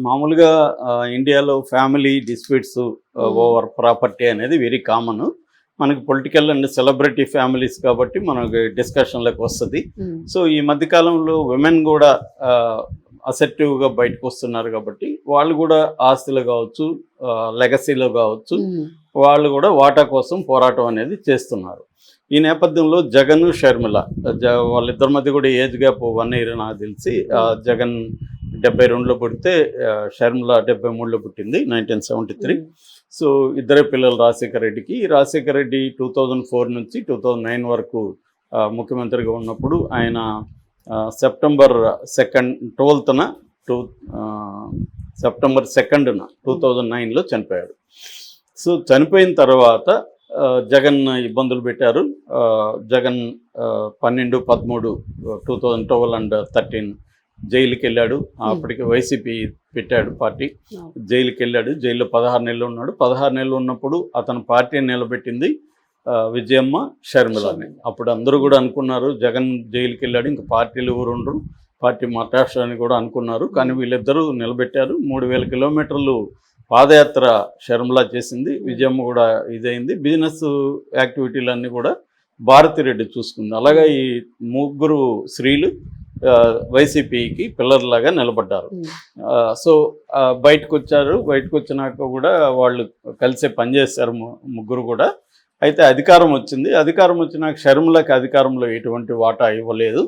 మామూలుగా ఇండియాలో family disputes over property అనేది వెరీ కామన్. మనకి పొలిటికల్ అండ్ సెలబ్రిటీ ఫ్యామిలీస్ కాబట్టి మనకి డిస్కషన్లకు వస్తుంది. సో ఈ మధ్యకాలంలో విమెన్ కూడా అసెప్టివ్గా బయటకు వస్తున్నారు కాబట్టి వాళ్ళు కూడా ఆస్తులు కావచ్చు, లెగసీలో కావచ్చు, వాళ్ళు కూడా వాటా కోసం పోరాటం అనేది చేస్తున్నారు. ఈ నేపథ్యంలో జగన్ షర్మిల వాళ్ళిద్దరి మధ్య కూడా ఏజ్ గ్యాప్ 1 year నాకు తెలిసి. జగన్ 72లో పుడితే షర్మిల 73లో పుట్టింది, 1973. సో ఇద్దరే పిల్లలు రాజశేఖర రెడ్డికి. రాజశేఖర రెడ్డి 2004 నుంచి 2009 వరకు ముఖ్యమంత్రిగా ఉన్నప్పుడు ఆయన సెప్టెంబర్ 2న 2009లో చనిపోయాడు. సో చనిపోయిన తర్వాత జగన్ ఇబ్బందులు పెట్టారు. జగన్ 12, 13, 2012 and 13 జైలుకి వెళ్ళాడు. అప్పటికి వైసీపీ పెట్టాడు పార్టీ. జైలుకి వెళ్ళాడు. జైల్లో 16 నెలలు ఉన్నాడు. 16 నెలలు ఉన్నప్పుడు అతను పార్టీని నిలబెట్టింది విజయమ్మ, షర్మిలని. అప్పుడు అందరూ కూడా అనుకున్నారు జగన్ జైలుకి వెళ్ళాడు, ఇంకా పార్టీలు ఎవరు ఉండరు, పార్టీ మార్చేస్తారని కూడా అనుకున్నారు. కానీ వీళ్ళిద్దరూ నిలబెట్టారు. 3000 కిలోమీటర్లు పాదయాత్ర షర్మిల చేసింది. విజయమ్మ కూడా ఇదైంది. బిజినెస్ యాక్టివిటీలన్నీ కూడా భారతిరెడ్డి చూసుకుంది. అలాగే ఈ ముగ్గురు స్త్రీలు వైసీపీకి పిల్లర్లాగా నిలబడ్డారు. సో బయటకు వచ్చారు. బయటకు వచ్చినాక కూడా వాళ్ళు కలిసే పనిచేశారు ముగ్గురు కూడా. అయితే అధికారం వచ్చింది. అధికారం వచ్చినాక షర్మిలకి అధికారంలో ఎటువంటి వాటా ఇవ్వలేదు,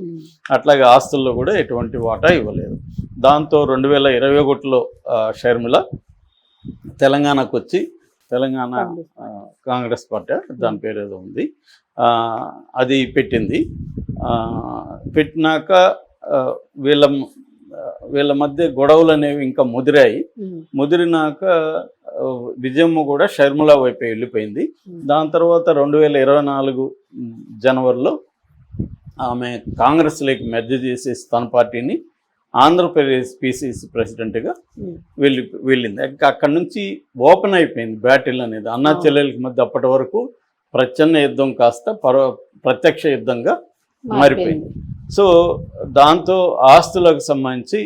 అట్లాగే ఆస్తుల్లో కూడా ఎటువంటి వాటా ఇవ్వలేదు. దాంతో 2021లో షర్మిల తెలంగాణకు వచ్చి, తెలంగాణ కాంగ్రెస్ పార్టీ దాని పేరు ఏదో ఉంది, అది పెట్టింది. పెట్టినాక వీళ్ళ మధ్య గొడవలు అనేవి ఇంకా ముదిరినాక విజయమ్మ కూడా షర్మిల వైపు వెళ్ళిపోయింది. దాని తర్వాత 2024 జనవరిలో ఆమె కాంగ్రెస్లోకి మెర్జ్ చేసి తన పార్టీని ఆంధ్రప్రదేశ్ పిసిసి ప్రెసిడెంట్గా వెళ్ళింది. అక్కడి నుంచి ఓపెన్ అయిపోయింది బ్యాటిల్ అనేది అన్నా చెల్లెలకి మధ్య. అప్పటి వరకు ప్రచ్ఛన్న యుద్ధం కాస్త ప్రత్యక్ష యుద్ధంగా మారిపోయింది. సో దాంతో ఆస్తులకు సంబంధించి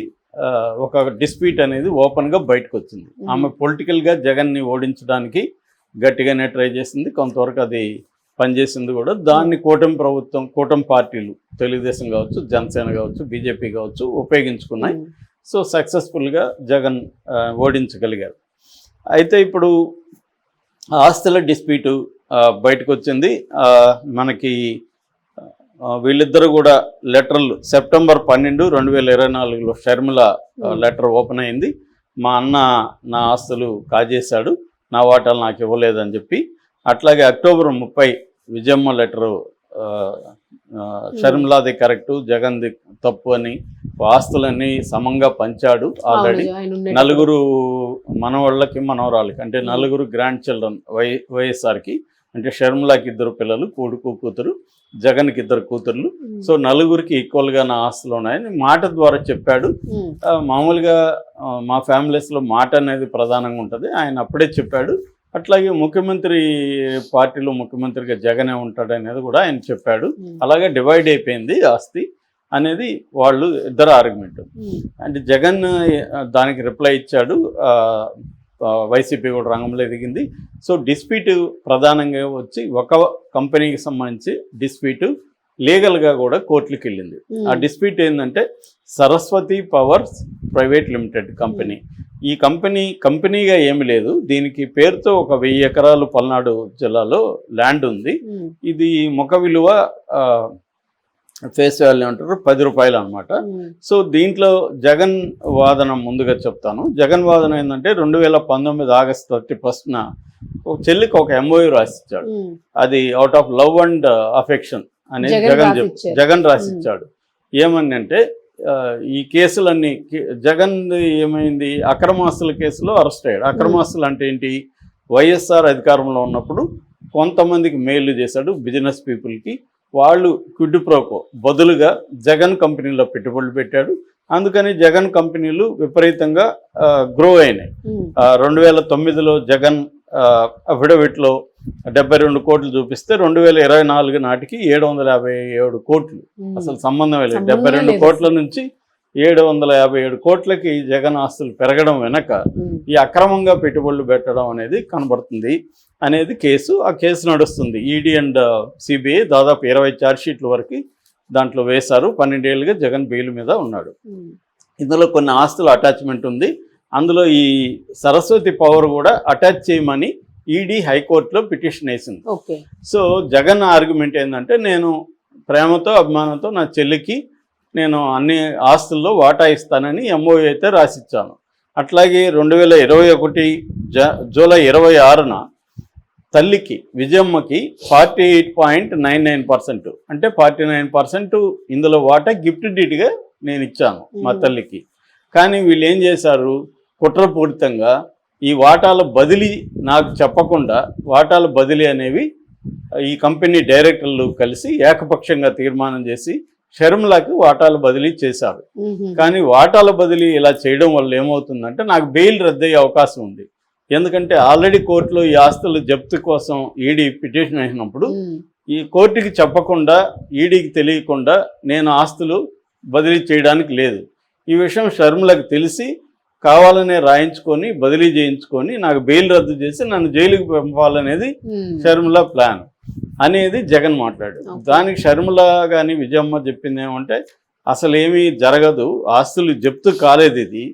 ఒక డిస్ప్యూట్ అనేది ఓపెన్గా బయటకు వచ్చింది. ఆమె పొలిటికల్గా జగన్ని ఓడించడానికి గట్టిగానే ట్రై చేసింది, కొంతవరకు అది పనిచేసింది కూడా. దాన్ని కూటమి పార్టీలు తెలుగుదేశం కావచ్చు, జనసేన కావచ్చు, బీజేపీ కావచ్చు ఉపయోగించుకున్నాయి. సో సక్సెస్ఫుల్గా జగన్ ఓడించగలిగారు. అయితే ఇప్పుడు ఆస్తుల డిస్ప్యూటు బయటకు వచ్చింది. మనకి వీళ్ళిద్దరూ కూడా లెటర్లు సెప్టెంబర్ 12, 2024లో షర్మిల లెటర్ ఓపెన్ అయింది. మా అన్న నా ఆస్తులు కాజేశాడు, నా వాటాలు నాకు ఇవ్వలేదని చెప్పి. అట్లాగే అక్టోబర్ 30 విజయమ్మ లెటరు షర్మిలాది కరెక్టు, జగన్ది తప్పు అని, ఆస్తులన్నీ సమంగా పంచాడు ఆల్రెడీ. 4 మనవాళ్ళకి మనవరాలకి, అంటే 4 గ్రాండ్ చిల్డ్రన్ వైఎస్ఆర్కి. అంటే షర్మిలాకి 2 పిల్లలు, కొడుకు కూతురు, జగన్కి 2 కూతుర్లు. సో 4కి ఈక్వల్గా నా ఆస్తులు ఉన్నాయని మాట ద్వారా చెప్పాడు. మామూలుగా మా ఫ్యామిలీస్లో మాట అనేది ప్రధానంగా ఉంటుంది, ఆయన అప్పుడే చెప్పాడు. అట్లాగే ముఖ్యమంత్రి పార్టీలో ముఖ్యమంత్రిగా జగనే ఉంటాడు అనేది కూడా ఆయన చెప్పాడు. అలాగే డివైడ్ అయిపోయింది ఆస్తి అనేది వాళ్ళు ఇద్దరు ఆర్గ్యుమెంట్. అంటే జగన్ దానికి రిప్లై ఇచ్చాడు, వైసీపీ కూడా రంగంలో దిగింది. సో డిస్ప్యూట్ ప్రధానంగా వచ్చి ఒక కంపెనీకి సంబంధించి డిస్ప్యూట్ లీగల్గా కూడా కోర్టులకు వెళ్ళింది. ఆ డిస్ప్యూట్ ఏంటంటే Saraswati powers private limited company. ఈ కంపెనీగా ఏమి లేదు, దీనికి పేరుతో ఒక 1000 ఎకరాలు పల్నాడు జిల్లాలో ల్యాండ్ ఉంది. ఇది ముఖ విలువ ఫేస్ వాల్యూ అంటారు 10 రూపాయలు అనమాట. సో దీంట్లో జగన్ వాదన ముందుగా చెప్తాను. జగన్ వాదన ఏంటంటే 2019 ఆగస్టు 31న ఒక చెల్లికి ఒక MOU రాసిచ్చాడు. అది out of love and affection అనేది జగన్ రాసిచ్చాడు. ఏమని అంటే ఈ కేసులన్నీ జగన్ ఏమైంది, అక్రమాస్తుల కేసులో అరెస్ట్ అయ్యాడు. అక్రమాస్తులు అంటే ఏంటి, వైఎస్ఆర్ అధికారంలో ఉన్నప్పుడు కొంతమందికి మేలు చేశాడు బిజినెస్ పీపుల్కి. వాళ్ళు క్విడ్ ప్రోకో బదులుగా జగన్ కంపెనీలో పెట్టుబడులు పెట్టాడు. అందుకని జగన్ కంపెనీలు విపరీతంగా గ్రో అయినాయి. 2009లో జగన్ అఫిడవిట్లో 72 కోట్లు చూపిస్తే 2024 నాటికి 757 కోట్లు. అసలు సంబంధం లేదు. 72 కోట్ల నుంచి 757 కోట్లకి జగన్ ఆస్తులు పెరగడం వెనక ఈ అక్రమంగా పెట్టుబడులు పెట్టడం అనేది కనబడుతుంది అనేది కేసు. ఆ కేసు నడుస్తుంది. ఈడీ అండ్ సిబిఐ దాదాపు 20 ఛార్జ్షీట్ల వరకు దాంట్లో వేశారు. 12 ఏళ్ళుగా జగన్ బెయిల్ మీద ఉన్నాడు. ఇందులో కొన్ని ఆస్తుల అటాచ్మెంట్ ఉంది. అందులో ఈ సరస్వతి పవర్ కూడా అటాచ్ చేయమని ఈడీ హైకోర్టులో పిటిషన్ వేసింది. సో జగన్ ఆర్గ్యుమెంట్ ఏంటంటే, నేను ప్రేమతో అభిమానంతో నా చెల్లికి నేను అన్ని ఆస్తుల్లో వాటా ఇస్తానని ఎంఓయూ అయితే రాసిచ్చాను. అట్లాగే 2021 జూలై 26న తల్లికి విజయమ్మకి 48.99% అంటే 49% ఇందులో వాటా గిఫ్ట్ డీడ్గా నేను ఇచ్చాను మా తల్లికి. కానీ వీళ్ళు ఏం చేశారు, కుట్రపూరితంగా ఈ వాటాల బదిలీ నాకు చెప్పకుండా వాటాల బదిలీ అనేవి ఈ కంపెనీ డైరెక్టర్లు కలిసి ఏకపక్షంగా తీర్మానం చేసి షర్మిలాకి వాటాల బదిలీ చేశారు. కానీ వాటాల బదిలీ ఇలా చేయడం వల్ల ఏమవుతుందంటే, నాకు బెయిల్ రద్దయ్యే అవకాశం ఉంది. ఎందుకంటే ఆల్రెడీ కోర్టులో ఈ ఆస్తులు జప్తు కోసం ఈడీ పిటిషన్ వేసినప్పుడు ఈ కోర్టుకి చెప్పకుండా, ఈడీకి తెలియకుండా నేను ఆస్తులు బదిలీ చేయడానికి లేదు. ఈ విషయం షర్మిలకు తెలిసి కావాలనే రాయించుకొని బదిలీ చేయించుకొని నాకు బెయిల్ రద్దు చేసి నన్ను జైలుకి పంపాలనేది షర్మిల ప్లాన్ అనేది జగన్ మాట్లాడాడు. దానికి షర్మిల కానీ విజయమ్మ చెప్పింది ఏమంటే, అసలు ఏమీ జరగదు, ఆస్తులు జప్తు కాలేదు, ఇది